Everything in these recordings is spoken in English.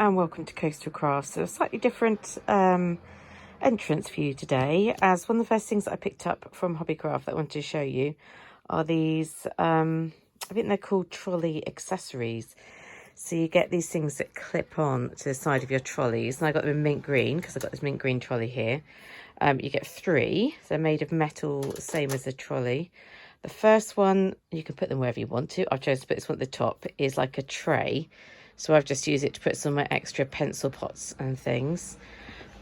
and welcome to Coastal Crafts. So a slightly different entrance for you today, as one of the first things that I picked up from HobbyCraft that I wanted to show you are these, I think they're called Trolley Accessories. So you get these things that clip on to the side of your trolleys, and I got them in mint green because I've got this mint green trolley here. You get 3, so they're made of metal, same as a trolley. The first one, you can put them wherever you want to. I've chosen to put this one at the top, is like a tray. So I've just used it to put some of my extra pencil pots and things.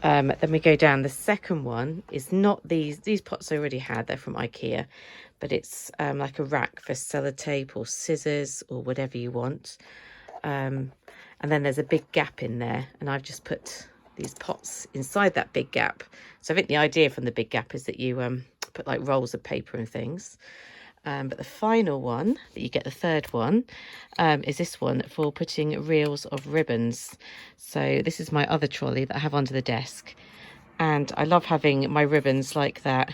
Then we go down. The second one is not these pots I already had. They're from IKEA. But it's like a rack for sellotape or scissors or whatever you want. And then there's a big gap in there. And I've just put these pots inside that big gap. So I think the idea from the big gap is that you put like rolls of paper and things. But the final one, that you get the third one, is this one for putting reels of ribbons. So this is my other trolley that I have under the desk. And I love having my ribbons like that.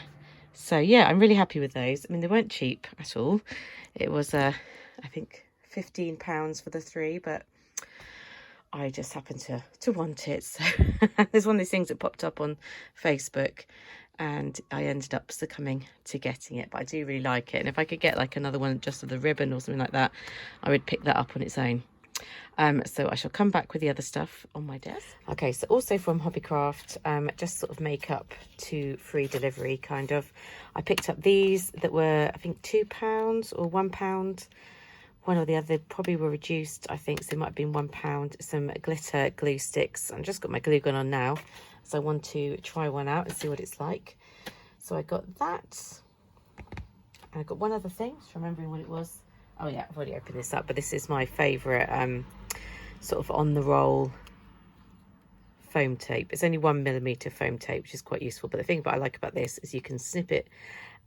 So yeah, I'm really happy with those. I mean, they weren't cheap at all. It was, I think, £15 for the 3, but I just happened to want it. So there's one of these things that popped up on Facebook, and I ended up succumbing to getting it. But I do really like it, and if I could get like another one just of the ribbon or something like that, I would pick that up on its own. So I shall come back with the other stuff on my desk. Okay, so also from HobbyCraft, just sort of makeup to free delivery kind of. I picked up these that were, I think, £2 or £1. One or the other, probably were reduced, I think, so it might have been £1. Some glitter glue sticks. I've just got my glue gun on now, so I want to try one out and see what it's like. So I got that. And I got one other thing, just remembering what it was. Oh yeah, I've already opened this up, but this is my favourite sort of on the roll foam tape. It's only 1mm foam tape, which is quite useful. But the thing that I like about this is you can snip it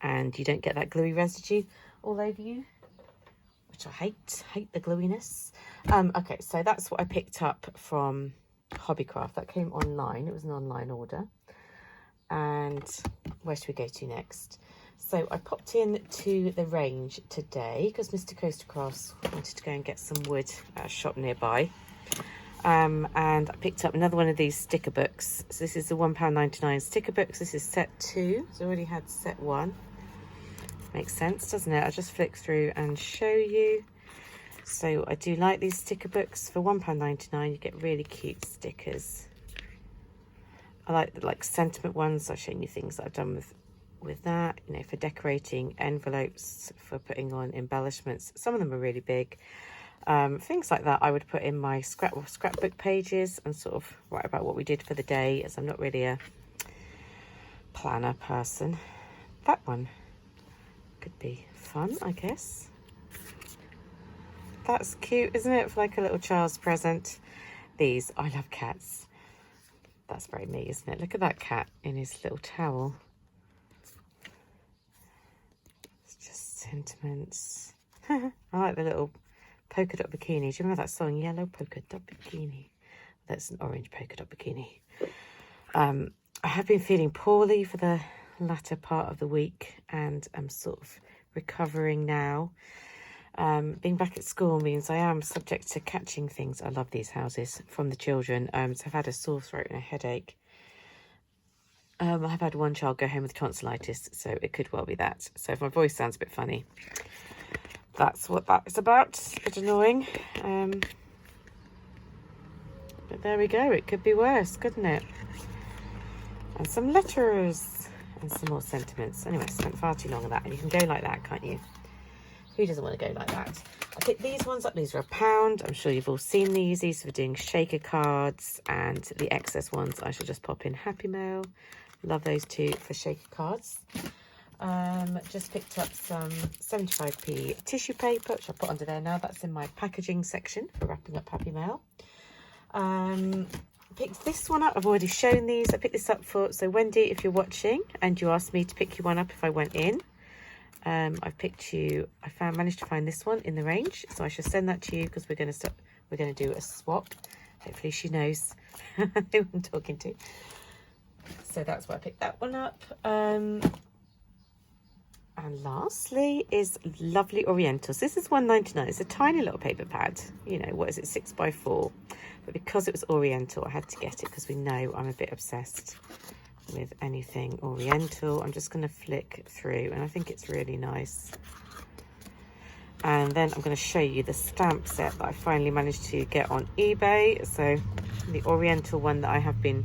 and you don't get that gluey residue all over you, which I hate the gluiness. Okay, so that's what I picked up from HobbyCraft. That came online. It was an online order. And where should we go to next? So I popped in to the range today because Mr. Coastal Crafts wanted to go and get some wood at a shop nearby. And I picked up another one of these sticker books. So this is the £1.99 sticker books. This is set 2. So I already had set 1. Makes sense, doesn't it? I'll just flick through and show you. So I do like these sticker books. For £1.99 you get really cute stickers. I like sentiment ones. I've shown you things that I've done with that, you know, for decorating envelopes, for putting on embellishments. Some of them are really big. Things like that I would put in my scrapbook pages and sort of write about what we did for the day, as I'm not really a planner person. That one could be fun, I guess. That's cute, isn't it? For like a little child's present. These, I love cats. That's very me, isn't it? Look at that cat in his little towel. It's just sentiments. I like the little polka dot bikini. Do you remember that song, Yellow Polka Dot Bikini? That's an orange polka dot bikini. I have been feeling poorly for the latter part of the week, and I'm sort of recovering now. Being back at school means I am subject to catching things. I love these houses from the children. So I've had a sore throat and a headache. I've had one child go home with tonsillitis, so it could well be that. So if my voice sounds a bit funny, that's what that is about. It's a bit annoying. But there we go. It could be worse, couldn't it? And some letters and some more sentiments. Anyway, I spent far too long on that. And you can go like that, can't you? Who doesn't want to go like that? I picked these ones up. These are £1. I'm sure you've all seen these. These are for doing shaker cards, and the excess ones I shall just pop in Happy Mail. Love those two for shaker cards. Just picked up some 75p tissue paper, which I'll put under there now. That's in my packaging section for wrapping up Happy Mail. Picked this one up. I've already shown these. I picked this up for, so Wendy, if you're watching and you asked me to pick you one up if I went in, I've picked you. Managed to find this one in the range, so I shall send that to you because we're going to do a swap. Hopefully she knows who I'm talking to. So that's why I picked that one up. And lastly is lovely Orientals. This is £1.99. It's a tiny little paper pad. You know, what is it, 6x4? But because it was Oriental, I had to get it because we know I'm a bit obsessed with anything Oriental. I'm just going to flick through, and I think it's really nice. And then I'm going to show you the stamp set that I finally managed to get on eBay. So the Oriental one that I have been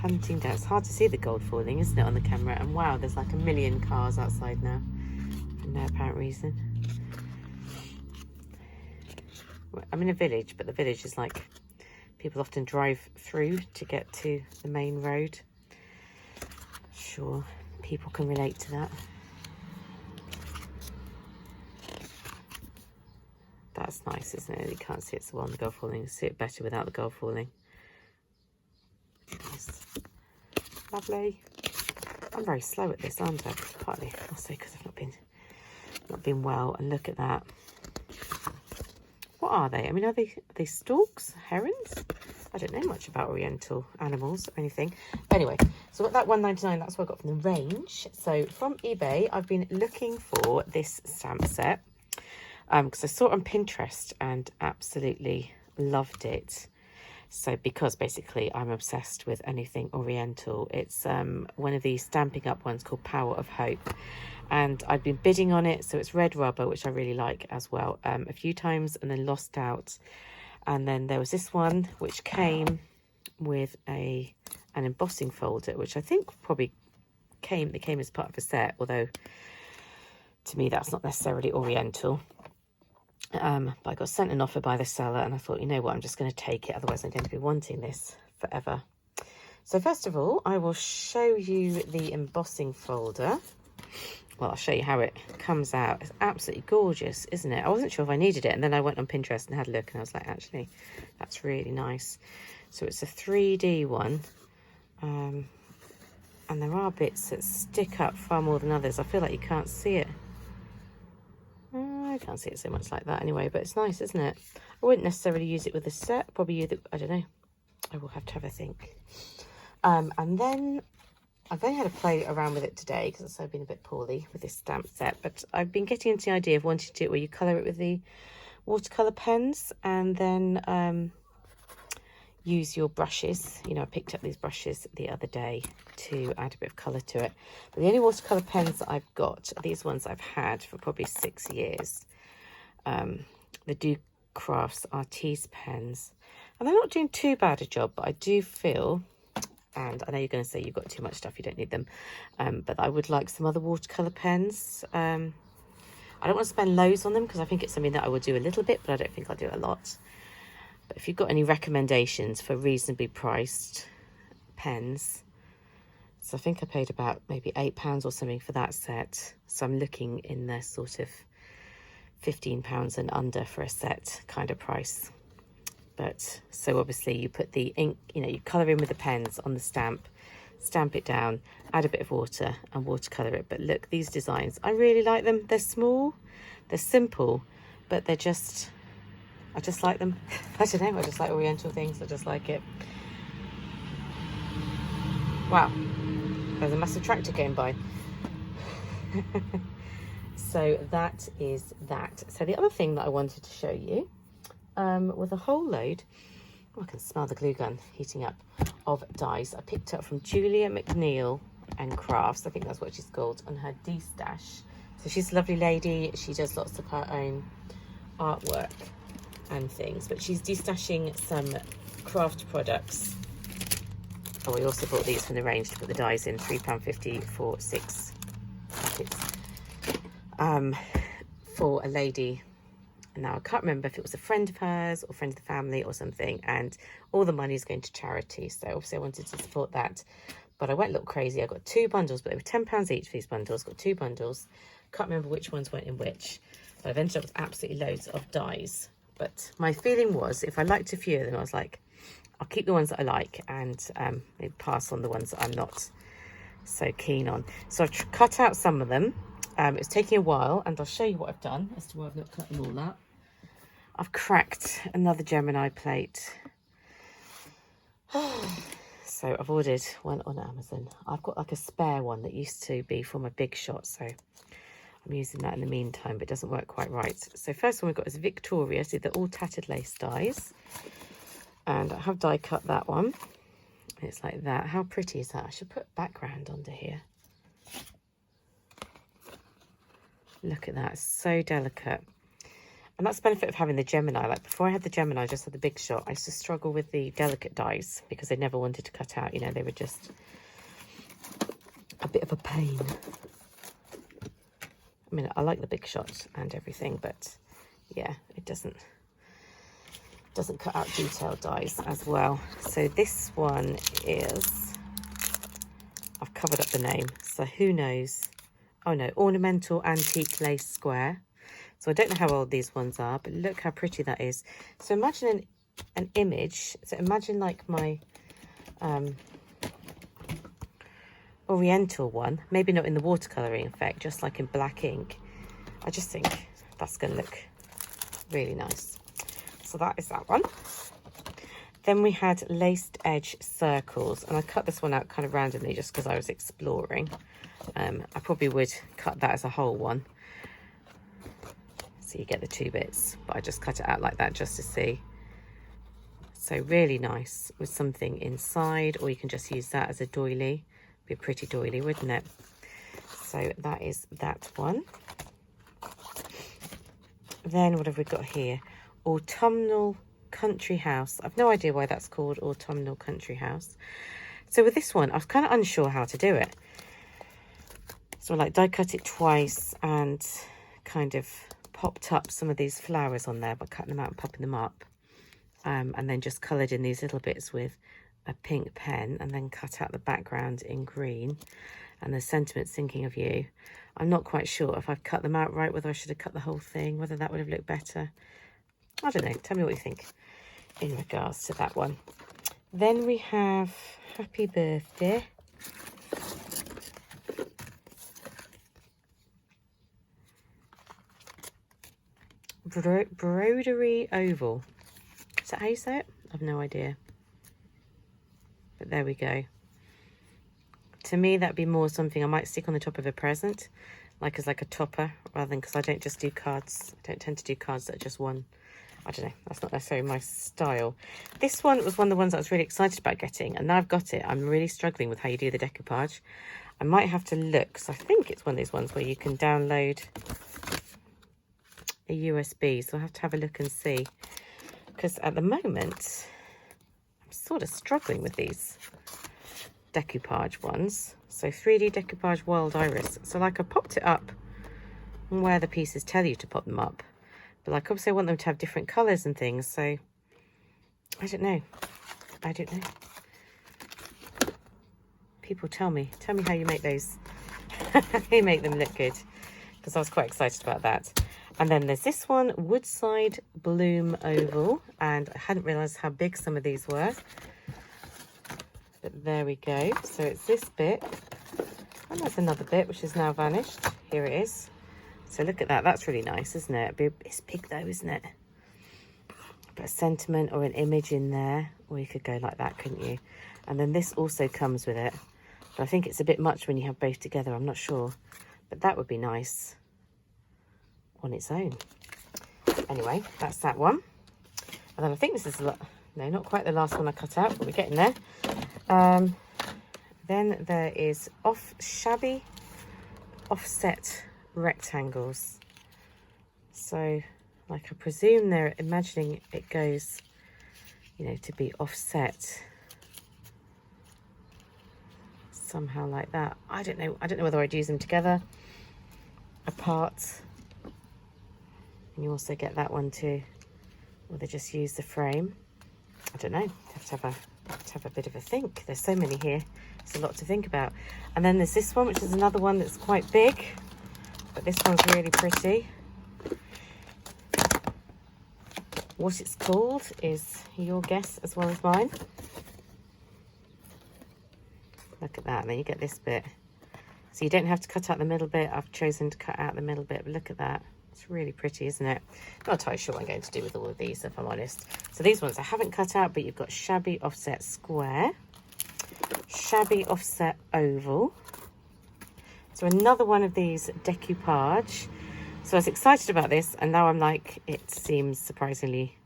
hunting down. It's hard to see the gold foiling, isn't it, on the camera? And wow, there's like a million cars outside now for no apparent reason. I'm in a village, but the village is like, people often drive through to get to the main road. Sure, people can relate to that. That's nice, isn't it? You can't see it so well on the gold foiling. You see it better without the gold foiling. Nice. Lovely. I'm very slow at this, aren't I? Partly also because I've not been well. And look at that. What are they? I mean, are they storks? Herons? I don't know much about Oriental animals or anything. Anyway, so that £1.99, that's what I got from the range. So from eBay, I've been looking for this stamp set because I saw it on Pinterest and absolutely loved it. So because basically I'm obsessed with anything Oriental, it's one of these Stampin' Up ones called Power of Hope. And I've been bidding on it, so it's red rubber, which I really like as well, a few times, and then lost out. And then there was this one, which came with an embossing folder, which I think probably came as part of a set, although to me that's not necessarily Oriental. But I got sent an offer by the seller, and I thought, you know what, I'm just going to take it, otherwise I'm going to be wanting this forever. So first of all, I will show you the embossing folder. Well, I'll show you how it comes out. It's absolutely gorgeous, isn't it? I wasn't sure if I needed it, and then I went on Pinterest and had a look, and I was like, actually, that's really nice. So it's a 3D one, and there are bits that stick up far more than others. I feel like you can't see it. I can't see it so much like that anyway, but it's nice, isn't it? I wouldn't necessarily use it with a set, probably use it, I don't know. I will have to have a think. And then I've only had to play around with it today because I've been a bit poorly with this stamp set, but I've been getting into the idea of wanting to do it where you colour it with the watercolour pens and then use your brushes. You know, I picked up these brushes the other day to add a bit of colour to it. But the only watercolour pens that I've got are these ones I've had for probably 6 years. The Do Crafts Artiste pens. And they're not doing too bad a job, but I do feel, and I know you're going to say you've got too much stuff, you don't need them, but I would like some other watercolour pens. I don't want to spend loads on them because I think it's something that I will do a little bit, but I don't think I'll do a lot. But if you've got any recommendations for reasonably priced pens, so I think I paid about maybe £8 or something for that set. So I'm looking in the sort of £15 and under for a set kind of price. But so obviously you put the ink, you know, you colour in with the pens on the stamp it down, add a bit of water and watercolour it. But look, these designs, I really like them. They're small, they're simple, but they're just, I just like them. I don't know, I just like Oriental things. I just like it. Wow, there's a massive tractor going by. So that is that. So the other thing that I wanted to show you with a whole load, oh, I can smell the glue gun heating up, of dies I picked up from Julia McNeil and Crafts. I think that's what she's called, on her D-stash. So she's a lovely lady. She does lots of her own artwork and things, but she's destashing some craft products. Oh, we also bought these from the range to put the dies in, £3.50 for 6 packets. For a lady. Now I can't remember if it was a friend of hers or friend of the family or something, and all the money is going to charity, so obviously I wanted to support that. But I went a little crazy. I got 2 bundles, but they were £10 each for these bundles. Got 2 bundles, can't remember which ones went in which, but I've ended up with absolutely loads of dies. But my feeling was, if I liked a few of them, I was like, I'll keep the ones that I like and maybe pass on the ones that I'm not so keen on. So I've cut out some of them. It's taking a while, and I'll show you what I've done as to why I've not cut them all out. I've cracked another Gemini plate. So I've ordered one on Amazon. I've got like a spare one that used to be for my big shot, so I'm using that in the meantime, but it doesn't work quite right. So first one we've got is Victoria. So they're all tattered lace dies. And I have die cut that one. It's like that. How pretty is that? I should put background under here. Look at that. It's so delicate. And that's the benefit of having the Gemini. Like before I had the Gemini, I just had the Big Shot. I used to struggle with the delicate dies because they never wanted to cut out. You know, they were just a bit of a pain. I mean, I like the Big Shot and everything, but yeah, it doesn't cut out detailed dies as well. So this one is, I've covered up the name, so who knows? Oh no, Ornamental Antique Lace Square. So I don't know how old these ones are, but look how pretty that is. So imagine an image. So imagine like my Oriental one, maybe not in the watercolouring effect, just like in black ink. I just think that's going to look really nice. So that is that one. Then we had laced edge circles, and I cut this one out kind of randomly just because I was exploring. I probably would cut that as a whole one. So you get the two bits, but I just cut it out like that just to see. So really nice with something inside, or you can just use that as a doily. Be a pretty doily, wouldn't it? So that is that one. Then what have we got here? Autumnal Country House. I've no idea why that's called Autumnal Country House. So with this one, I was kind of unsure how to do it. So I like die cut it twice and kind of popped up some of these flowers on there by cutting them out and popping them up. And then just coloured in these little bits with a pink pen, and then cut out the background in green and the sentiments thinking of you. I'm not quite sure if I've cut them out right, whether I should have cut the whole thing, whether that would have looked better. I don't know. Tell me what you think in regards to that one. Then we have Happy Birthday. Broderie Oval. Is that how you say it? I've no idea. But there we go. To me, that'd be more something I might stick on the top of a present, like as like a topper, rather than, because I don't just do cards. I don't tend to do cards that are just one. I don't know. That's not necessarily my style. This one was one of the ones I was really excited about getting, and now I've got it. I'm really struggling with how you do the decoupage. I might have to look, because I think it's one of these ones where you can download a USB. So I'll have to have a look and see, because at the moment I'm sort of struggling with these decoupage ones. So 3D decoupage Wild Iris. So like I popped it up where the pieces tell you to pop them up, but like obviously I want them to have different colours and things, so I don't know. People tell me how you make those. How you make them look good, because I was quite excited about that. And then there's this one, Woodside Bloom Oval, and I hadn't realised how big some of these were. But there we go. So it's this bit, and there's another bit which has now vanished. Here it is. So look at that. That's really nice, isn't it? It's big though, isn't it? Put a sentiment or an image in there, or you could go like that, couldn't you? And then this also comes with it. But I think it's a bit much when you have both together. I'm not sure, but that would be nice on its own. Anyway, that's that one. And then I think this is no, not quite the last one I cut out, but we're getting there. Then there is shabby offset rectangles. So like I presume they're imagining it goes, you know, to be offset somehow like that. I don't know whether I'd use them together, apart. And you also get that one too, or they just use the frame. I don't know. You have to have a bit of a think. There's so many here. It's a lot to think about. And then there's this one, which is another one that's quite big, but this one's really pretty. What it's called is your guess as well as mine. Look at that. And then you get this bit. So you don't have to cut out the middle bit. I've chosen to cut out the middle bit, but look at that. It's really pretty, isn't it? Not entirely sure what I'm going to do with all of these, if I'm honest. So these ones I haven't cut out, but you've got shabby offset square, shabby offset oval, So another one of these decoupage. So I was excited about this, and now I'm like, it seems surprisingly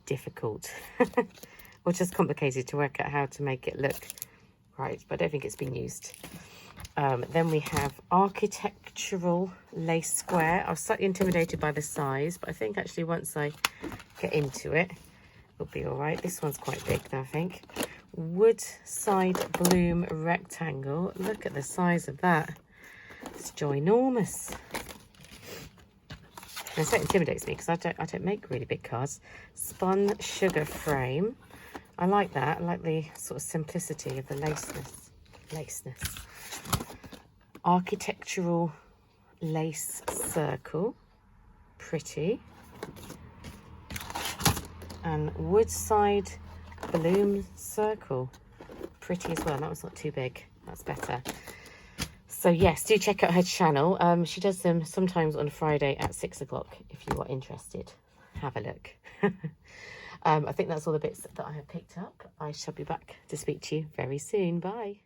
difficult or just complicated to work out how to make it look right, but I don't think it's been used. Then we have architectural lace square. I was slightly intimidated by the size, but I think actually once I get into it, it'll be all right. This one's quite big though, I think. Wood side bloom rectangle. Look at the size of that. It's ginormous. And so it intimidates me because I don't make really big cards. Spun sugar frame. I like that. I like the sort of simplicity of the laceness. Architectural lace circle. Pretty. And woodside bloom circle. Pretty as well. That one's not too big. That's better. So yes, do check out her channel. She does them sometimes on a Friday at 6 o'clock if you are interested. Have a look. I think that's all the bits that I have picked up. I shall be back to speak to you very soon. Bye.